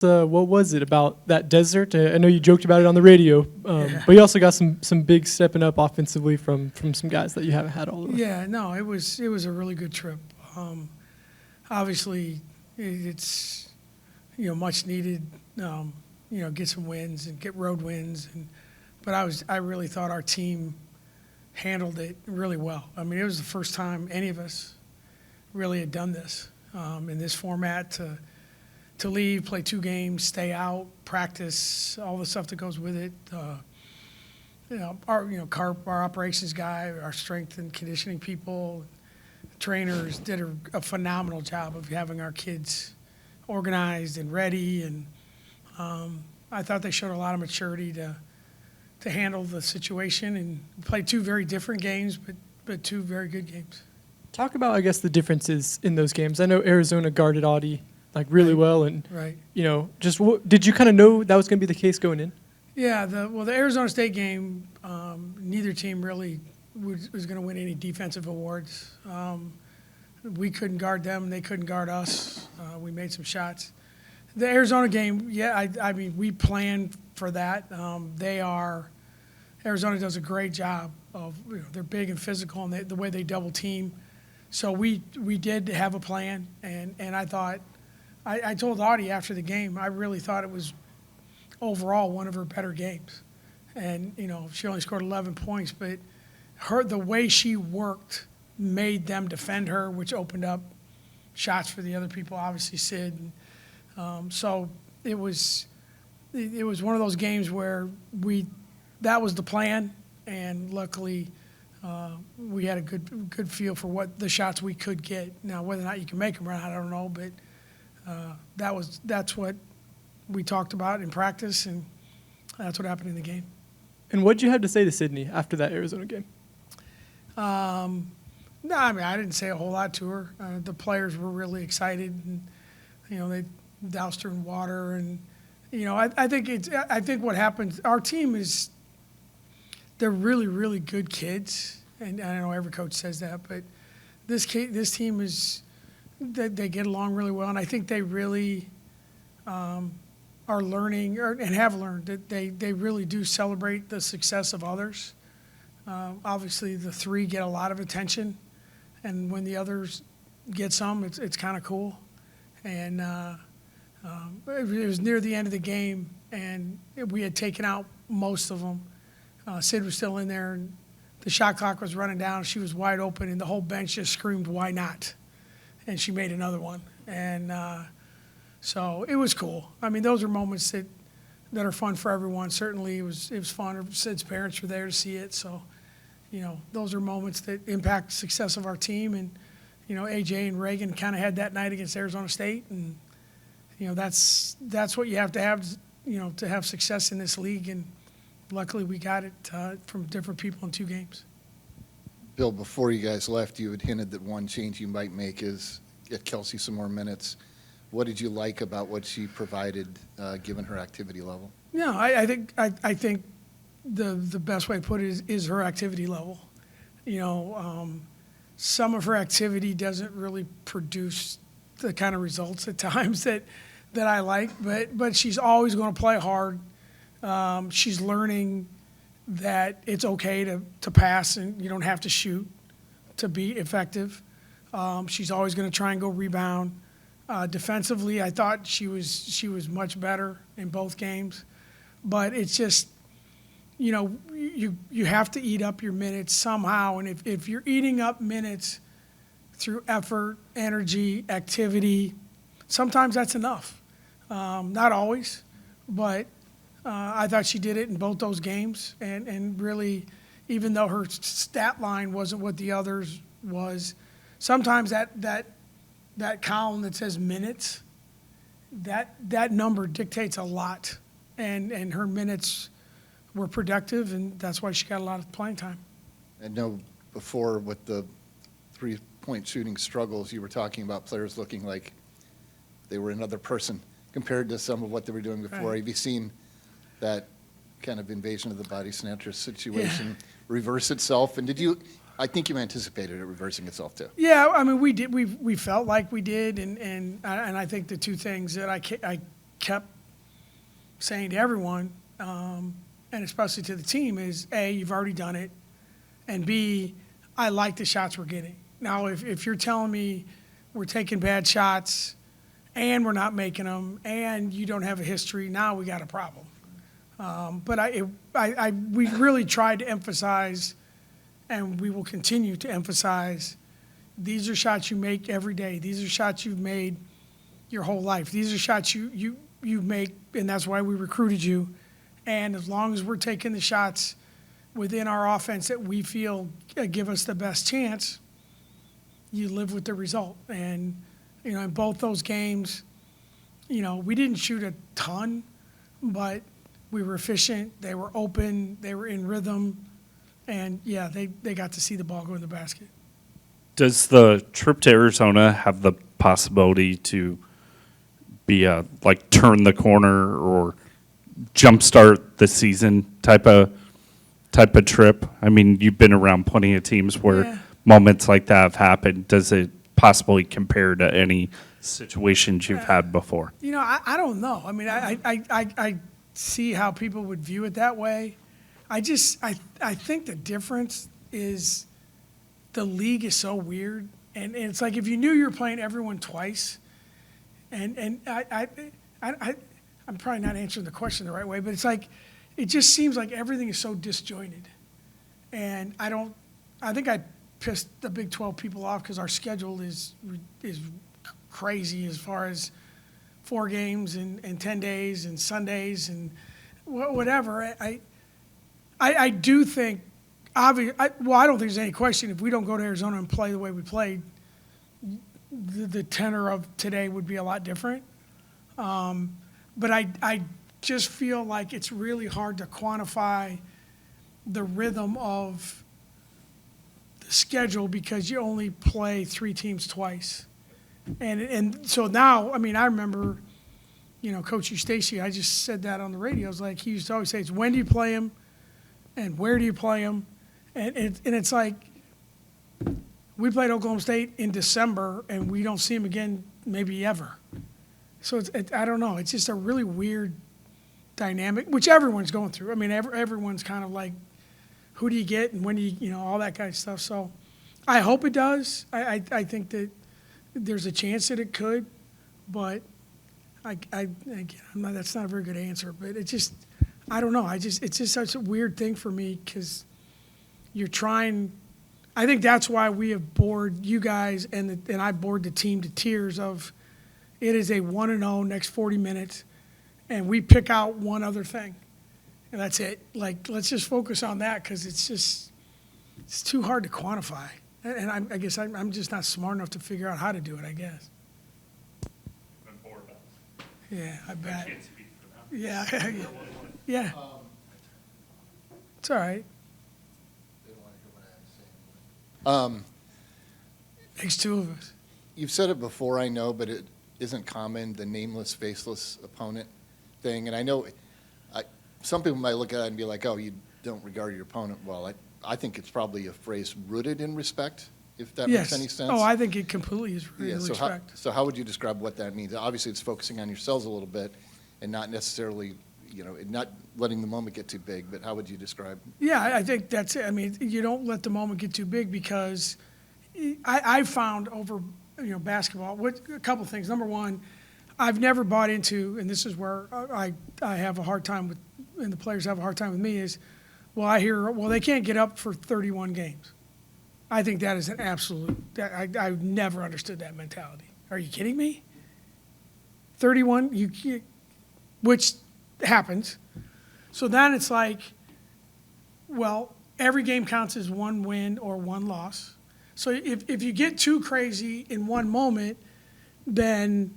What was it about that desert? I know you joked about it on the radio, but you also got some big stepping up offensively from some guys that you haven't had all the way. Yeah, no, it was a really good trip. Obviously, it's much needed. Get some wins and get road wins, but I really thought our team handled it really well. I mean, it was the first time any of us really had done this in this format to leave, play 2 games, stay out, practice, all the stuff that goes with it. Our operations guy, our strength and conditioning people, trainers did a phenomenal job of having our kids organized and ready, and I thought they showed a lot of maturity to handle the situation and played 2 very different games, but 2 very good games. Talk about, I guess, the differences in those games. I know Arizona guarded Audie really well, and right. Did you kind of know that was going to be the case going in? Yeah, the Arizona State game, neither team really was going to win any defensive awards. We couldn't guard them; they couldn't guard us. We made some shots. The Arizona game, yeah, I mean, we planned for that. Arizona does a great job of, they're big and physical, and the way they double team. So we did have a plan, and I thought, I told Audie after the game, I really thought it was overall one of her better games. And, she only scored 11 points, but the way she worked made them defend her, which opened up shots for the other people, obviously Sid. So it was one of those games where that was the plan, and luckily we had a good feel for what the shots we could get. Now, whether or not you can make them or not, I don't know, but that's what we talked about in practice, and that's what happened in the game. And what did you have to say to Sydney after that Arizona game? No, I mean, I didn't say a whole lot to her. The players were really excited, and they doused her in water, and I think what happens. Our team they're really, really good kids, and I know every coach says that, but this team they get along really well, and I think they really are learning and have learned that they really do celebrate the success of others. Obviously, the 3 get a lot of attention, and when the others get some, it's kind of cool. And it was near the end of the game, and we had taken out most of them. Sid was still in there, and the shot clock was running down. She was wide open, and the whole bench just screamed, "Why not?" And she made another one. And so it was cool. I mean, those are moments that are fun for everyone. Certainly, it was fun. Sid's parents were there to see it. So, those are moments that impact the success of our team. And, AJ and Reagan kind of had that night against Arizona State. And, that's what you have, to have success in this league. And luckily, we got it from different people in 2 games. Bill, before you guys left, you had hinted that one change you might make is get Kelsey some more minutes. What did you like about what she provided, given her activity level? No, I think the best way to put it is her activity level. Some of her activity doesn't really produce the kind of results at times that I like, but she's always going to play hard. She's learning that it's okay to pass, and you don't have to shoot to be effective. She's always going to try and go rebound. Defensively, I thought she was much better in both games, but it's just, you have to eat up your minutes somehow, and if you're eating up minutes through effort, energy, activity, sometimes that's enough. Not always, but I thought she did it in both those games, and really, even though her stat line wasn't what the others was, sometimes that column that says minutes, that number dictates a lot, and her minutes were productive, and that's why she got a lot of playing time. I know before with the 3-point shooting struggles, you were talking about players looking like they were another person compared to some of what they were doing before. Right. Have you seen that kind of invasion of the body snatcher situation reverse itself? And I think you anticipated it reversing itself too. Yeah, I mean, we did. We felt like we did, and I think the 2 things that I kept saying to everyone, and especially to the team, is A, you've already done it, and B, I like the shots we're getting. Now, if you're telling me we're taking bad shots and we're not making them and you don't have a history, now we got a problem. But we really tried to emphasize, and we will continue to emphasize, these are shots you make every day. These are shots you've made your whole life. These are shots you make, and that's why we recruited you. And as long as we're taking the shots within our offense that we feel give us the best chance, you live with the result. And, in both those games, we didn't shoot a ton, but we were efficient. They were open. They were in rhythm. And, yeah, they got to see the ball go in the basket. Does the trip to Arizona have the possibility to be turn the corner or jumpstart the season type of trip? I mean, you've been around plenty of teams where moments like that have happened. Does it possibly compare to any situations you've had before? I don't know. I mean, I see how people would view it that way. I think the difference is the league is so weird, and it's like if you knew you were playing everyone twice, and I'm probably not answering the question the right way, but it's like it just seems like everything is so disjointed, and I think I pissed the Big 12 people off because our schedule is crazy as far as 4 games and 10 days and Sundays and whatever. I do think, I don't think there's any question if we don't go to Arizona and play the way we played, the tenor of today would be a lot different. But I just feel like it's really hard to quantify the rhythm of the schedule because you only play 3 teams twice. And so now, I mean, I remember, Coach Stacy, I just said that on the radio. It was like he used to always say, it's when do you play him and where do you play him? And it's like we played Oklahoma State in December and we don't see him again maybe ever. So I don't know. It's just a really weird dynamic, which everyone's going through. I mean, everyone's kind of like, who do you get and when do you, all that kind of stuff. So I hope it does. I think that there's a chance that it could, but that's not a very good answer. But it just, I don't know. It's just such a weird thing for me because you're trying. I think that's why we have bored you guys and I bored the team to tears of it is a 1-0 next 40 minutes, and we pick out one other thing, and that's it. Like, let's just focus on that because it's too hard to quantify. And I guess I'm just not smart enough to figure out how to do it, I guess. Yeah, I bet. can't speak for them. Yeah. Yeah. It's all right. They don't want to hear what I have to say. Takes 2 of us. You've said it before, I know, but it isn't common, the nameless, faceless opponent thing. And I know some people might look at it and be like, oh, you don't regard your opponent well. I think it's probably a phrase rooted in respect, if that makes any sense. Oh, I think it completely is rooted in so respect. how would you describe what that means? Obviously, it's focusing on yourselves a little bit and not necessarily, not letting the moment get too big, but how would you describe? Yeah, I think that's it. I mean, you don't let the moment get too big because I found over, basketball, a couple things. Number one, I've never bought into, and this is where I have a hard time with, and the players have a hard time with me, is, they can't get up for 31 games. I think that is an absolute, I've never understood that mentality. Are you kidding me? 31, which happens. So then it's like, well, every game counts as 1 win or 1 loss. So if you get too crazy in one moment, then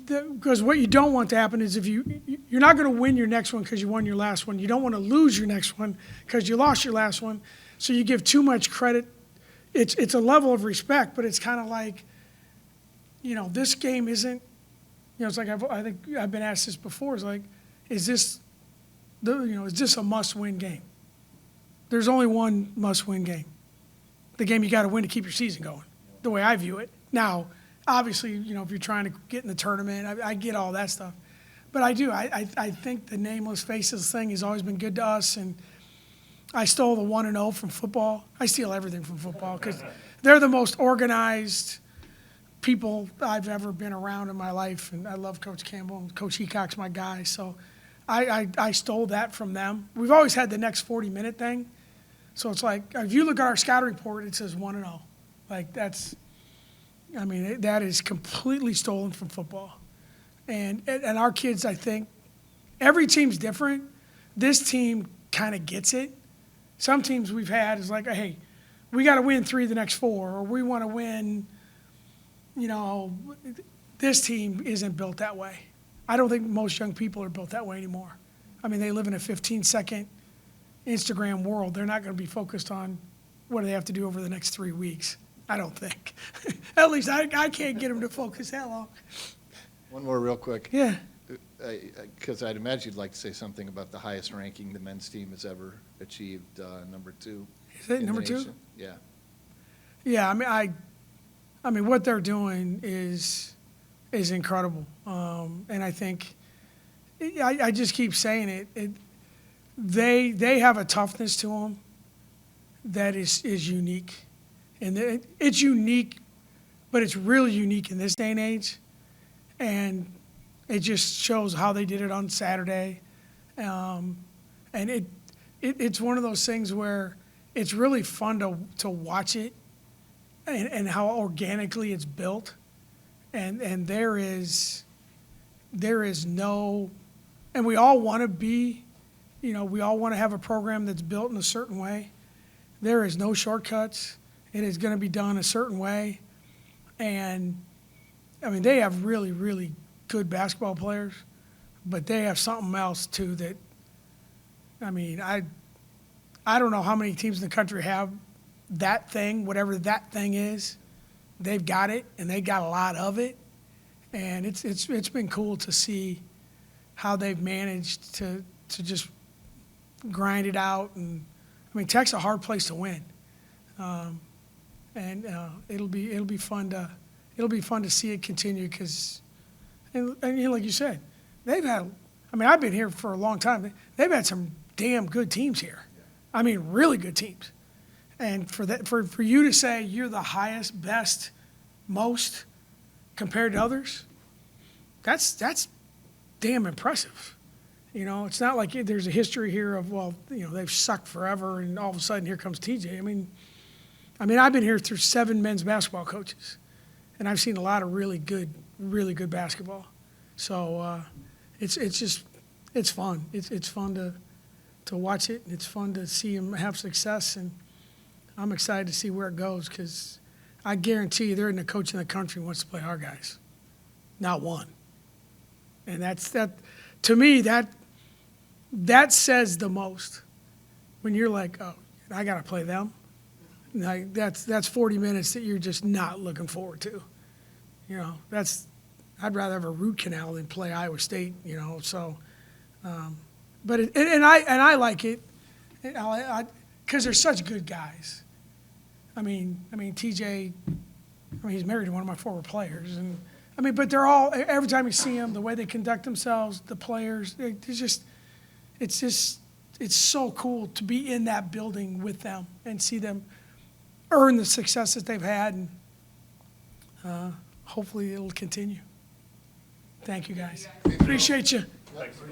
because what you don't want to happen is if you're not going to win your next one because you won your last one. You don't want to lose your next one because you lost your last one. So you give too much credit. It's a level of respect, but it's kind of like, this game isn't. It's like I think I've been asked this before. It's like, is this a must-win game? There's only one must-win game. The game you got to win to keep your season going. The way I view it. Now, obviously, if you're trying to get in the tournament, I get all that stuff. But I do. I think the nameless faces thing has always been good to us, and I stole the 1-0 from football. I steal everything from football because they're the most organized people I've ever been around in my life, and I love Coach Campbell, and Coach Heacock's my guy. So I stole that from them. We've always had the next 40-minute thing. So it's like, if you look at our scout report, it says 1-0. Like, that is completely stolen from football. And our kids, I think, every team's different. This team kind of gets it. Some teams we've had is like, hey, we got to win 3 of the next 4, or we want to win, this team isn't built that way. I don't think most young people are built that way anymore. I mean, they live in a 15-second Instagram world. They're not going to be focused on what do they have to do over the next 3 weeks. I don't think. At least I can't get them to focus that long. One more real quick. Yeah. Because I'd imagine you'd like to say something about the highest ranking the men's team has ever achieved, number 2. Is it in the number 2? nation. Yeah. Yeah, I mean, what they're doing is incredible. And I think, I just keep saying it. They have a toughness to them that is unique. And it's unique, but it's really unique in this day and age. And it just shows how they did it on Saturday. And it's one of those things where it's really fun to watch it and how organically it's built. And there is no, and we all want to be, we all want to have a program that's built in a certain way. There is no shortcuts. It is going to be done a certain way. And, I mean, they have really, really good basketball players, but they have something else, too, that, I mean, I don't know how many teams in the country have that thing, whatever that thing is. They've got it, and they got a lot of it. And it's been cool to see how they've managed to just grind it out. And, I mean, Tech's a hard place to win. And it'll be fun to see it continue because, and like you said, they've had. I mean, I've been here for a long time. They've had some damn good teams here. I mean, really good teams. And for you to say you're the highest, best, most compared to others, that's damn impressive. It's not like there's a history here of they've sucked forever and all of a sudden here comes TJ. I mean, I've been here through 7 men's basketball coaches, and I've seen a lot of really good basketball. So it's fun. It's fun to watch it, and it's fun to see them have success, and I'm excited to see where it goes because I guarantee you there isn't a coach in the country who wants to play our guys. Not one. And that to me, that says the most. When you're like, oh, I got to play them. Like that's 40 minutes that you're just not looking forward to. I'd rather have a root canal than play Iowa State. So, but I like it, because they're such good guys. I mean TJ. He's married to one of my former players, and but they're all. Every time you see them, the way they conduct themselves, the players, it's so cool to be in that building with them and see them earn the success that they've had, and hopefully it'll continue. Thank you, guys. Appreciate you.